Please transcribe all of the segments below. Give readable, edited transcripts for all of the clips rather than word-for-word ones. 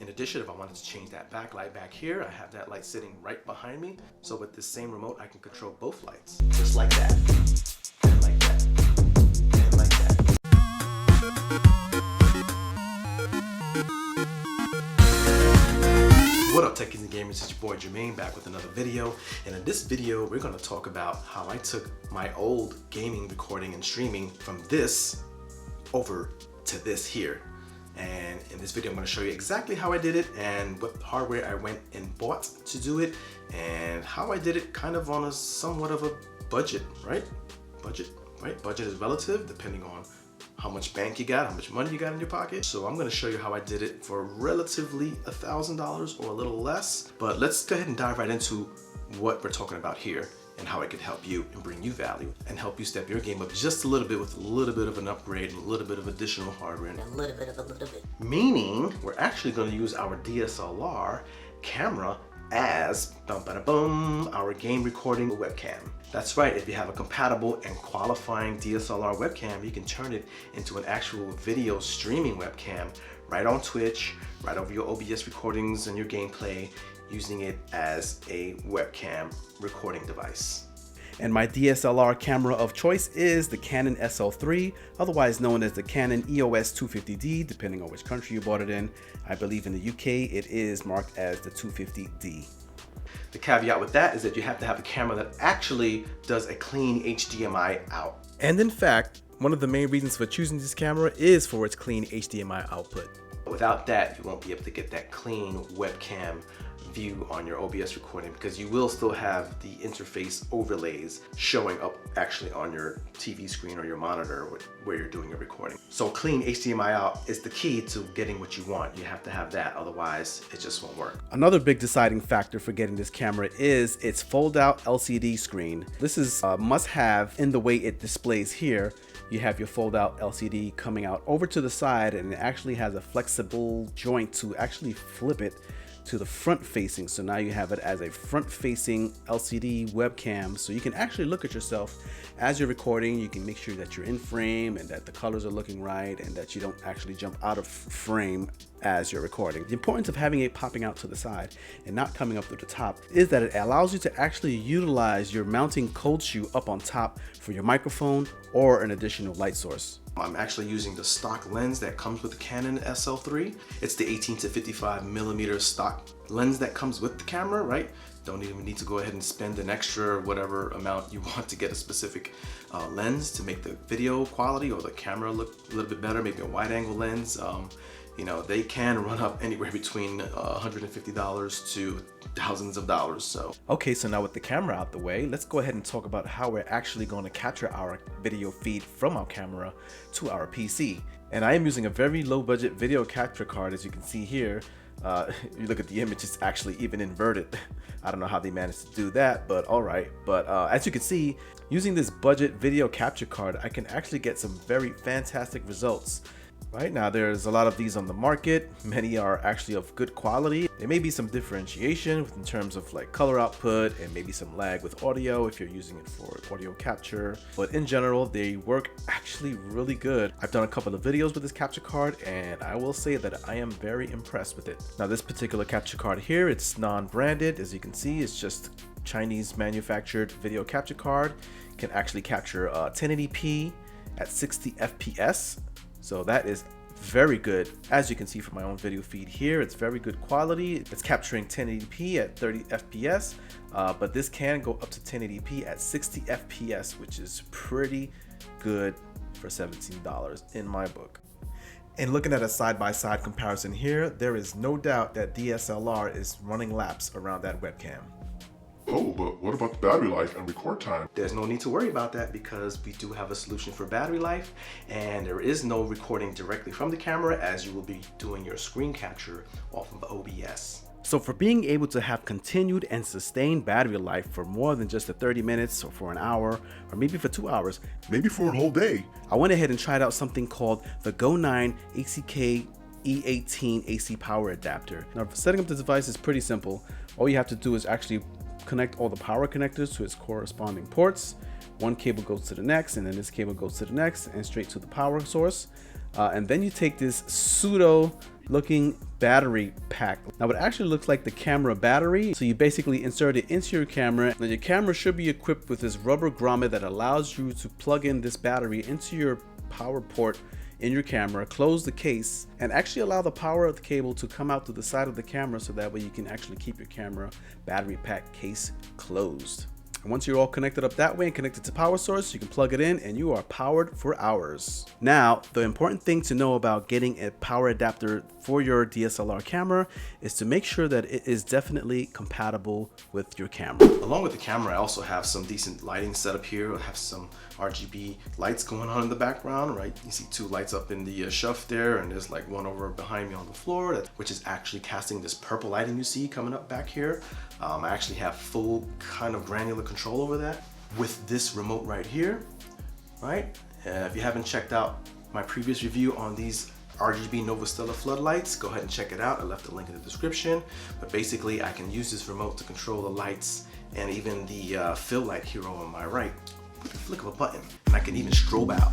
In addition, if I wanted to change that backlight back here, I have that light sitting right behind me. So with this same remote, I can control both lights, just like that, and like that, and like that. What up, techies and gamers? It's your boy Jermaine back with another video. And in this video, we're going to talk about how I took my old gaming recording and streaming from this over to this here. And in this video, I'm going to show you exactly how I did it and what hardware I went and bought to do it and how I did it kind of on a somewhat of a budget, right? Budget is relative depending on how much bank you got, how much money you got in your pocket. So I'm going to show you how I did it for relatively $1,000 or a little less. But let's go ahead and dive right into what we're talking about here and how it could help you and bring you value and help you step your game up just a little bit with a little bit of an upgrade and a little bit of additional hardware. And a little bit. Meaning we're actually going to use our DSLR camera as our game recording webcam. That's right, if you have a compatible and qualifying DSLR webcam, you can turn it into an actual video streaming webcam right on Twitch, right over your OBS recordings and your gameplay, using it as a webcam recording device. And my DSLR camera of choice is the Canon SL3, otherwise known as the Canon EOS 250D, depending on which country you bought it in. I believe in the UK it is marked as the 250D. The caveat with that is that you have to have a camera that actually does a clean HDMI out. And in fact, one of the main reasons for choosing this camera is for its clean HDMI output. Without that, you won't be able to get that clean webcam view on your OBS recording because you will still have the interface overlays showing up actually on your TV screen or your monitor where you're doing your recording. So clean HDMI out is the key to getting what you want. You have to have that, otherwise it just won't work. Another big deciding factor for getting this camera is its fold-out LCD screen. This is a must-have in the way it displays here. You have your fold-out LCD coming out over to the side, and it actually has a flexible joint to actually flip it to the front facing. So now you have it as a front facing LCD webcam, so you can actually look at yourself as you're recording. You can make sure that you're in frame and that the colors are looking right and that you don't actually jump out of frame as you're recording. The importance of having it popping out to the side and not coming up through the top is that it allows you to actually utilize your mounting cold shoe up on top for your microphone or an additional light source. I'm actually using the stock lens that comes with the Canon SL3. It's the 18 to 55 millimeter stock lens that comes with the camera, right? Don't even need to go ahead and spend an extra whatever amount you want to get a specific lens to make the video quality or the camera look a little bit better, maybe a wide angle lens. You know, they can run up anywhere between $150 to thousands of dollars. So okay, so now with the camera out the way, let's go ahead and talk about how we're actually going to capture our video feed from our camera to our PC. And I am using a very low budget video capture card, as you can see here. You look at the image, it's actually even inverted. I don't know how they managed to do that, but all right. But as you can see, using this budget video capture card, I can actually get some very fantastic results. Right now, there's a lot of these on the market. Many are actually of good quality. There may be some differentiation in terms of like color output and maybe some lag with audio if you're using it for audio capture. But in general, they work actually really good. I've done a couple of videos with this capture card and I will say that I am very impressed with it. Now, this particular capture card here, it's non-branded. As you can see, it's just Chinese manufactured video capture card. It can actually capture 1080p at 60 FPS. So that is very good. As you can see from my own video feed here, it's very good quality. It's capturing 1080p at 30 FPS, but this can go up to 1080p at 60 FPS, which is pretty good for $17 in my book. And looking at a side-by-side comparison here, there is no doubt that DSLR is running laps around that webcam. Oh, but what about the battery life and record time? There's no need to worry about that because we do have a solution for battery life, and there is no recording directly from the camera as you will be doing your screen capture off of OBS. So for being able to have continued and sustained battery life for more than just 30 minutes or for an hour or maybe for 2 hours, Maybe for a whole day. I went ahead and tried out something called the Go 9 ACK E18 AC power adapter. Now, setting up the device is pretty simple. All you have to do is actually connect all the power connectors to its corresponding ports. One cable goes to the next, and then this cable goes to the next and straight to the power source. And then you take this pseudo looking battery pack. Now it actually looks like the camera battery. So you basically insert it into your camera. Now your camera should be equipped with this rubber grommet that allows you to plug in this battery into your power port in your camera, close the case, and actually allow the power of the cable to come out to the side of the camera, so that way you can actually keep your camera battery pack case closed. And once you're all connected up that way and connected to power source, you can plug it in and you are powered for hours. Now, the important thing to know about getting a power adapter for your DSLR camera is to make sure that it is definitely compatible with your camera. Along with the camera, I also have some decent lighting set up here. I have some RGB lights going on in the background, right? You see two lights up in the shelf there, and there's like one over behind me on the floor, which is actually casting this purple lighting you see coming up back here. I actually have full kind of granular control over that with this remote right here, right? If you haven't checked out my previous review on these RGB Novastella floodlights, go ahead and check it out. I left a link in the description. But basically, I can use this remote to control the lights and even the fill light here on my right with the flick of a button. And I can even strobe out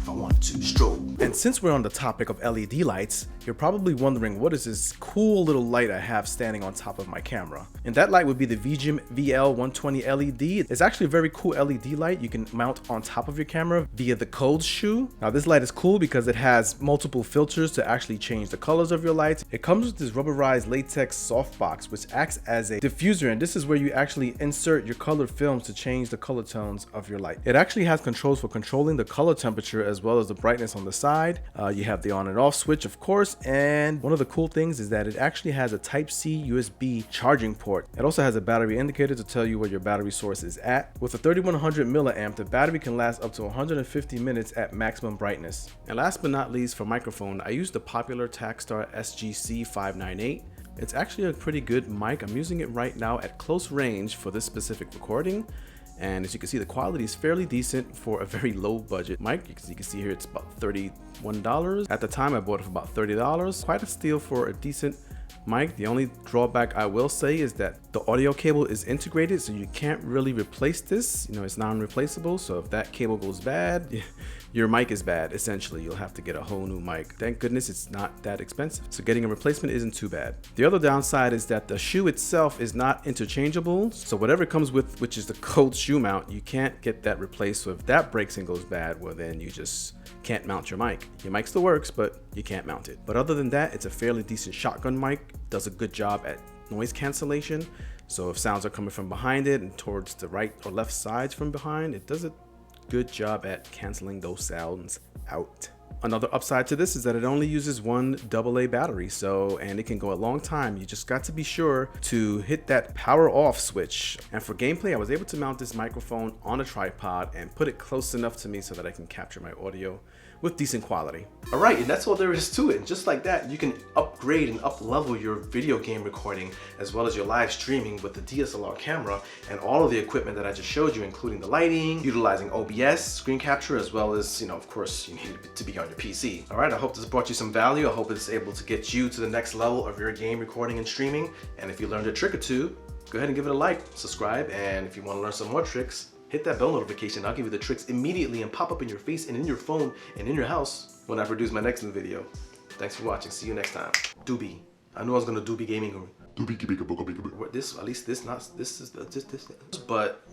if I wanted to strobe. And since we're on the topic of LED lights, you're probably wondering, what is this cool little light I have standing on top of my camera? And that light would be the VGIM VL120 LED. It's actually a very cool LED light you can mount on top of your camera via the cold shoe. Now this light is cool because it has multiple filters to actually change the colors of your lights. It comes with this rubberized latex softbox, which acts as a diffuser, and this is where you actually insert your color films to change the color tones of your light. It actually has controls for controlling the color temperature as well as the brightness on the side. You have the on and off switch, of course, and one of the cool things is that it actually has a Type-C USB charging port. It also has a battery indicator to tell you where your battery source is at. With a 3100 milliamp, the battery can last up to 150 minutes at maximum brightness. And last but not least, for microphone, I use the popular Takstar SGC 598. It's actually a pretty good mic. I'm using it right now at close range for this specific recording. And as you can see, the quality is fairly decent for a very low budget mic. As you can see here, it's about $31. At the time, I bought it for about $30. Quite a steal for a decent mic. The only drawback I will say is that the audio cable is integrated, so you can't really replace this. You know, it's non-replaceable. So if that cable goes bad, your mic is bad. Essentially, you'll have to get a whole new mic. Thank goodness it's not that expensive, so getting a replacement isn't too bad. The other downside is that the shoe itself is not interchangeable. So whatever it comes with, which is the cold shoe mount, you can't get that replaced. So if that breaks and goes bad, well then you just can't mount your mic. Your mic still works, but you can't mount it. But other than that, it's a fairly decent shotgun mic. Does a good job at noise cancellation. So if sounds are coming from behind it and towards the right or left sides from behind, it does a good job at canceling those sounds out. Another upside to this is that it only uses one AA battery, and it can go a long time. You just got to be sure to hit that power off switch. And for gameplay, I was able to mount this microphone on a tripod and put it close enough to me so that I can capture my audio with decent quality. All right, and that's all there is to it. And just like that, you can upgrade and up-level your video game recording as well as your live streaming with the DSLR camera and all of the equipment that I just showed you, including the lighting, utilizing OBS, screen capture, as well as, of course, you need it to be on your PC. All right, I hope this brought you some value. I hope it's able to get you to the next level of your game recording and streaming. And if you learned a trick or two, go ahead and give it a like, subscribe, and if you want to learn some more tricks, hit that bell notification. I'll give you the tricks immediately and pop up in your face and in your phone and in your house when I produce my next new video. Thanks for watching. See you next time. Doobie. I knew I was gonna Doobie Gaming. What this? At least this not this is this. But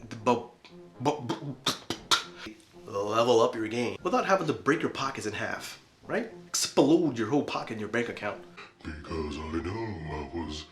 level up your game without having to break your pockets in half, right? Explode your whole pocket in your bank account. Because I know I was